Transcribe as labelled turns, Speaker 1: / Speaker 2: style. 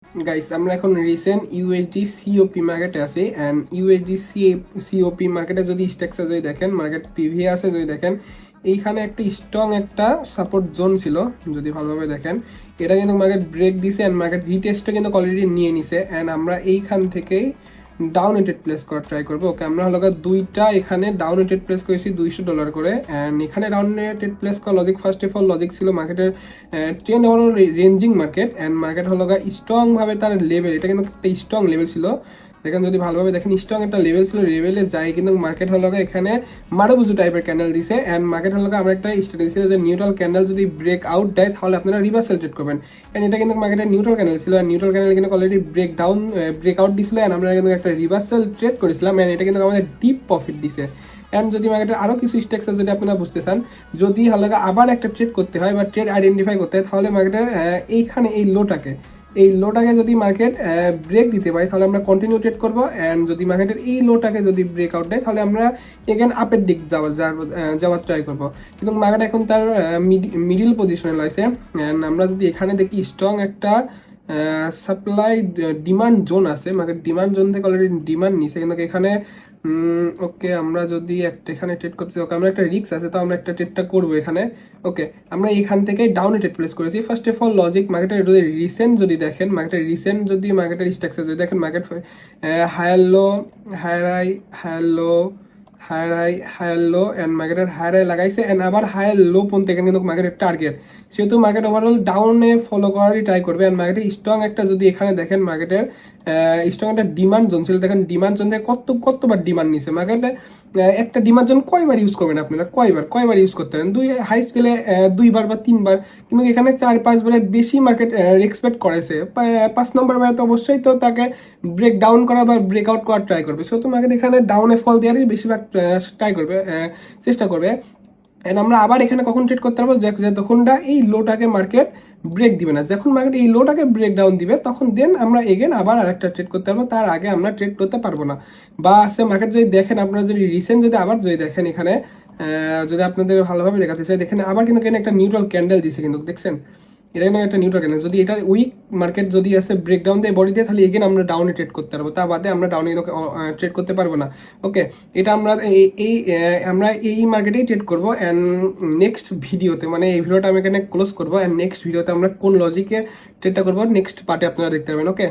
Speaker 1: Guys আমরা এখন recent USD COP মার্কেটে আছি এন্ড ইউএসডি সিওপি মার্কেটে যদি স্ট্রাকচার যদি দেখেন, মার্কেট পিভি আছে যদি দেখেন, এইখানে একটা স্ট্রং একটা সাপোর্ট জোন ছিল যদি ভালোভাবে দেখেন। এটা কিন্তু মার্কেট ব্রেক দিছে এন্ড মার্কেট রিটেস্টটা কিন্তু অলরেডি নিয়ে নিছে এন্ড আমরা এইখান থেকেই ডাউন রেটেড প্লেস করার ট্রাই করবো। ওকে, আমরা হলো দুইটা এখানে ডাউন রেটেড প্লেস করেছি $200 করে এন্ড এখানে ডাউন রেটেড প্লেস করা logic, first of all logic ছিল মার্কেটের ট্রেন্ড হলো রেঞ্জিং মার্কেট এন্ড মার্কেট হলো স্ট্রং ভাবে তার লেভেল, এটা কিন্তু একটা স্ট্রং লেভেল ছিল। দেখেন যদি ভালোভাবে দেখেন, স্ট্রং একটা লেভেল ছিল, লেভেলে যায় কিন্তু মার্কেট হলো এখানে মারুবুজু টাইপের ক্যান্ডেল দিছে এন্ড মার্কেট হলো আমরা একটা স্ট্র্যাটেজি ছিল যে নিউট্রাল ক্যান্ডেল যদি ব্রেক আউট দেয় তাহলে আপনারা রিভার্সাল ট্রেড করবেন এন্ড এটা কিন্তু মার্কেটের নিউট্রাল ক্যান্ডেল ছিল এন্ড নিউট্রাল ক্যান্ডেল কিন্তু অলরেডি ব্রেক আউট দিছিল এন্ড আমরা কিন্তু একটা রিভার্সাল ট্রেড করেছিলাম এন্ড এটা কিন্তু আমাদের ডিপ প্রফিট দিছে। এন্ড যদি মার্কেটের আরও কিছু স্ট্রাকচার যদি আপনারা বুঝতে চান, যদি হালকা আবার একটা ট্রেড করতে হয় বা ট্রেড আইডেন্টিফাই করতে হয় তাহলে মার্কেটের এইখানে এই লোটাকে যদি মার্কেট ব্রেক দিতে পারে তাহলে আমরা কন্টিনিউ ট্রেড করবো এন্ড যদি মার্কেটের এই লোটাকে যদি ব্রেক আউট দেয় তাহলে আমরা এগেন আপের দিক যাওয়ার ট্রাই করবো। কিন্তু মার্কেট এখন তার মিডিল পজিশনে রয়েছে এন্ড আমরা যদি এখানে দেখি স্ট্রং একটা সাপ্লাই ডিমান্ড জোন আছে, মার্কেট ডিমান্ড জোন থেকে অলরেডি ডিমান্ড নিছে কিন্তু এখানে ওকে আমরা যদি একটা এখানে ট্রেড করতে ওকে আমরা একটা রিস্ক আছে তো আমরা একটা ট্রেডটা করবো এখানে। ওকে, আমরা এখান থেকে ডাউনে ট্রেড প্লেস করেছি। ফার্স্ট অফ অল লজিক মার্কেটের যদি রিসেন্ট যদি দেখেন, মার্কেটের স্ট্রাকচার যদি দেখেন, market higher low, higher higher low and মার্কেটের হায়ার হাই লাগাইছে এন্ড আবার হায়ার লো পর্যন্ত এখানে কিন্তু মার্কেটের টার্গেট, সেহেতু মার্কেট ওভারঅল ডাউনে ফলো করারই ট্রাই করবে এন্ড মার্কেটের স্ট্রং একটা যদি এখানে দেখেন, মার্কেটের স্ট্রং একটা ডিমান্ড জোন ছিল। দেখেন ডিমান্ড জোন থেকে কতবার ডিমান্ড নিছে মার্কেটে। একটা ডিমান্ড জোন কয়বার ইউজ করবেন আপনারা, কয়বার ইউজ করতে পারেন? হাই স্কেলে 2বার বা 3বার, কিন্তু এখানে 4-5বারের বেশি মার্কেট এক্সপেক্ট করেছে। 5 নম্বর বার তো অবশ্যই তো তাকে ব্রেক ডাউন করা বা ব্রেক আউট করার ট্রাই করবে, সেহেতু মার্কেট এখানে ডাউনে ফল দেওয়ারই বেশিরভাগ ট্রাই করবে, চেষ্টা করবে। এন্ড আমরা আবার এখানে কখন ট্রেড করতে পারবো, যখনটা এই লোটাকে মার্কেট ব্রেক দিবে না, যখন মার্কেট এই লোটাকে ব্রেক ডাউন দিবে তখন দেন আমরা এগেন আবার আরেকটা ট্রেড করতে পারবো, তার আগে আমরা ট্রেড করতে পারবো না। বা আছে মার্কেট যদি দেখেন, আপনারা যদি রিসেন্ট যদি আবার যদি দেখেন এখানে, যদি আপনাদের ভালোভাবে দেখাতে চাই, দেখেন আবার কিন্তু এখানে একটা নিউট্রাল ক্যান্ডেল দিছে কিন্তু দেখছেন, এটা কিন্তু একটা নিউট্রাল ক্যান্ডেল। যদি এটা উইক মার্কেট যদি আছে ব্রেকডাউন দিয়ে বডি দিয়ে, তাহলে এগেন আমরা ডাউনে ট্রেড করতে পারবো, তা বাদে আমরা ডাউনে ট্রেড করতে পারবো না। ওকে, এটা আমরা এই মার্কেটেই ট্রেড করবো অ্যান্ড নেক্সট ভিডিওতে, মানে এই ভিডিওটা আমি এখানে ক্লোজ করবো অ্যান্ড নেক্সট ভিডিওতে আমরা কোন লজিকে ট্রেডটা করবো নেক্সট পার্টে আপনারা দেখতে পারবেন। ওকে।